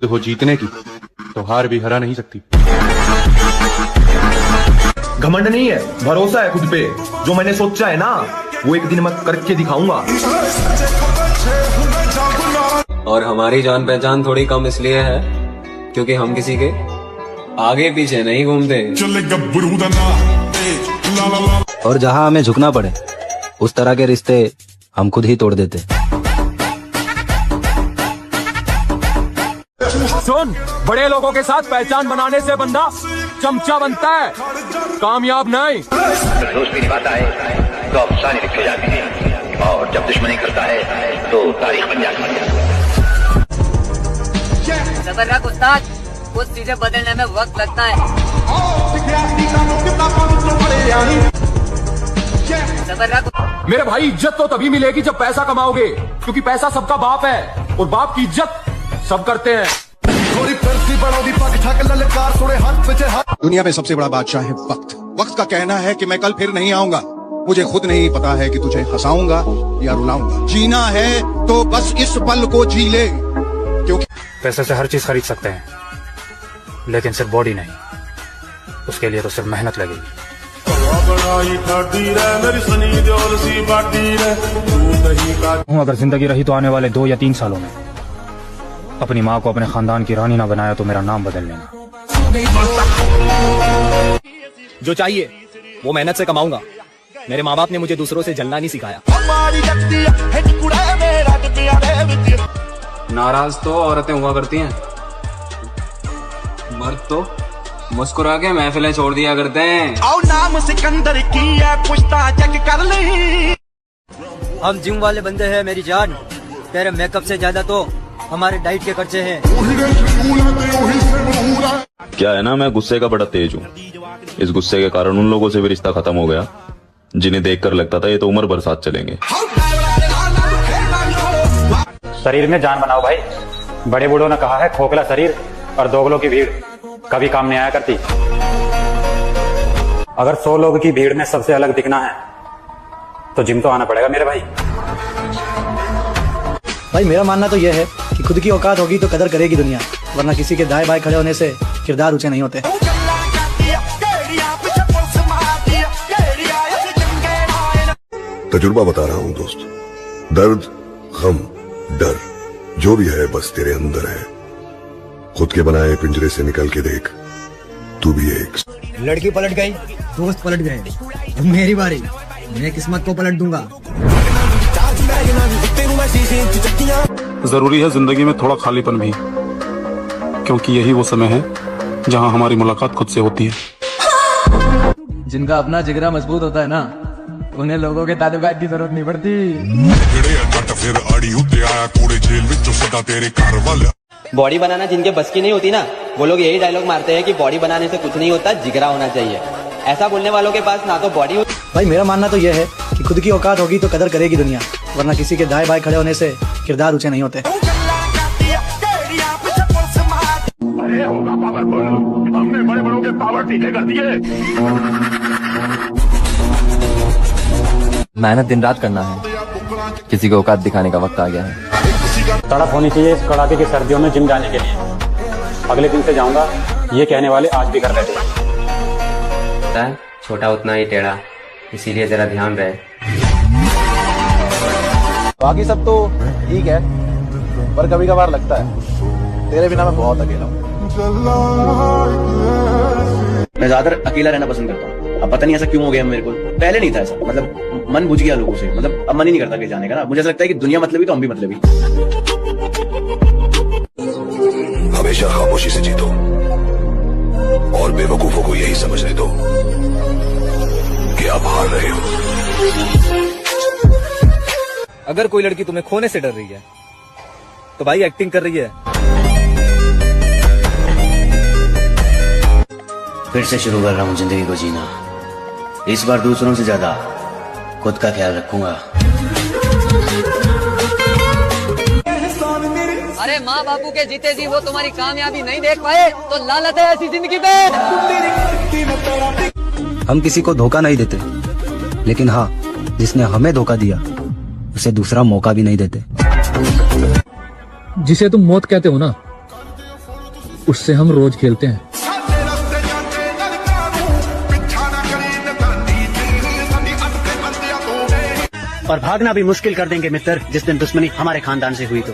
हो जीतने की तो हार भी हरा नहीं सकती। घमंड नहीं है, भरोसा है खुद पे। जो मैंने सोचा है ना वो एक दिन मैं करके दिखाऊंगा। और हमारी जान पहचान थोड़ी कम इसलिए है क्योंकि हम किसी के आगे पीछे नहीं घूमते। और जहां हमें झुकना पड़े उस तरह के रिश्ते हम खुद ही तोड़ देते। सुन, बड़े लोगों के साथ पहचान बनाने से बंदा चमचा बनता है, कामयाब नहीं। दोस्ती निभाता है तो अफसाने लिखे जाते हैं और जब दुश्मनी करता है तो तारीख बन जाती है। जबरदस्त उस्ताद, कुछ चीजें बदलने में वक्त लगता है। मेरे भाई, इज्जत तो तभी मिलेगी जब पैसा कमाओगे, क्योंकि पैसा सबका बाप है और बाप की इज्जत सब करते हैं। दुनिया में सबसे बड़ा बादशाह है वक्त। वक्त का कहना है कि मैं कल फिर नहीं आऊंगा। मुझे खुद नहीं पता है कि तुझे हंसाऊंगा या रुलाऊंगा। जीना है तो बस इस पल को जी ले, क्योंकि पैसे से हर चीज खरीद सकते हैं लेकिन सिर्फ बॉडी नहीं, उसके लिए तो सिर्फ मेहनत लगेगी। अगर जिंदगी रही तो आने वाले 2 या 3 सालों में अपनी माँ को अपने खानदान की रानी ना बनाया तो मेरा नाम बदल लेना। जो चाहिए वो मेहनत से कमाऊंगा। मेरे माँ बाप ने मुझे दूसरों से जलना नहीं सिखाया। नाराज तो औरतें हुआ करती हैं, मर्द तो मुस्कुरा के महफिलें छोड़ दिया करते हैं। नाम सिकंदर की है, पुछता चेक कर ले। हम जिम वाले बंदे हैं मेरी जान, तेरे मेकअप से ज्यादा तो हमारे डाइट के खर्चे हैं। क्या है ना, मैं गुस्से का बड़ा तेज हूँ। इस गुस्से के कारण उन लोगों से भी रिश्ता खत्म हो गया जिन्हें देखकर लगता था ये तो उम्र भर साथ चलेंगे। शरीर में जान बनाओ भाई। बड़े बूढ़ों ने कहा है खोखला शरीर और दोगलों की भीड़ कभी काम नहीं आया करती। अगर 100 लोगों की भीड़ में सबसे अलग दिखना है तो जिम तो आना पड़ेगा मेरे भाई। भाई मेरा मानना तो यह है कि खुद की औकात होगी तो कदर करेगी दुनिया, वरना किसी के दाएं बाएं खड़े होने से किरदार ऊंचे नहीं होते। तजुर्बा बता रहा हूँ दोस्त। दर्द, गम, डर जो भी है बस तेरे अंदर है। खुद के बनाए पिंजरे से निकल के देख, तू भी एक। लड़की पलट गई, दोस्त पलट गए, अब मेरी बारी, मैं किस्मत को पलट दूंगा। जरूरी है जिंदगी में थोड़ा खालीपन भी, क्योंकि यही वो समय है जहां हमारी मुलाकात खुद से होती है। जिनका अपना जिगरा मजबूत होता है ना, उन्हें लोगों के ताने बाने की जरूरत नहीं पड़ती। बॉडी बनाना जिनके बस की नहीं होती ना, वो लोग यही डायलॉग मारते हैं कि बॉडी बनाने से कुछ नहीं होता, जिगरा होना चाहिए। ऐसा बोलने वालों के पास ना तो बॉडी। भाई मेरा मानना तो यह है कि खुद की औकात होगी तो कदर करेगी दुनिया, वरना किसी के दाएं बाएं खड़े होने से किरदार ऊंचे नहीं होते। हमने बड़े बड़ों के पावर टीके कर दिए। मेहनत दिन रात करना है, किसी को औकात दिखाने का वक्त आ गया है। तड़प होनी चाहिए इस कड़ाके की सर्दियों में जिम जाने के लिए। अगले दिन से जाऊंगा ये कहने वाले आज भी कर रहे थे। छोटा उतना ही टेढ़ा, इसीलिए जरा ध्यान रहे। बाकी सब तो ठीक है, पर कभी कभार लगता है तेरे बिना मैं बहुत अकेला हूँ। मैं ज्यादातर अकेला रहना पसंद करता हूँ। अब पता नहीं ऐसा क्यों हो गया मेरे को, पहले नहीं था ऐसा। मतलब मन बुझ गया लोगों से, मतलब अब मन ही नहीं करता कहीं जाने का ना। मुझे ऐसा लगता है कि दुनिया मतलबी तो हम भी मतलबी। हमेशा खामोशी से जीतो और बेवकूफों को यही समझने दो कि आप हार रहे हो। अगर कोई लड़की तुम्हें खोने से डर रही है तो भाई एक्टिंग कर रही है। फिर से शुरू कर रहा हूँ जिंदगी को जीना। इस बार दूसरों से ज्यादा खुद का ख्याल रखूंगा। अरे माँ बापू के जीते जी वो तुम्हारी कामयाबी नहीं देख पाए तो लानत है ऐसी जिंदगी पे। हम किसी को धोखा नहीं देते, लेकिन हाँ, जिसने हमें धोखा दिया उसे दूसरा मौका भी नहीं देते। जिसे तुम मौत कहते हो ना, उससे हम रोज खेलते हैं। और भागना भी मुश्किल कर देंगे मित्र जिस दिन दुश्मनी हमारे खानदान से हुई तो।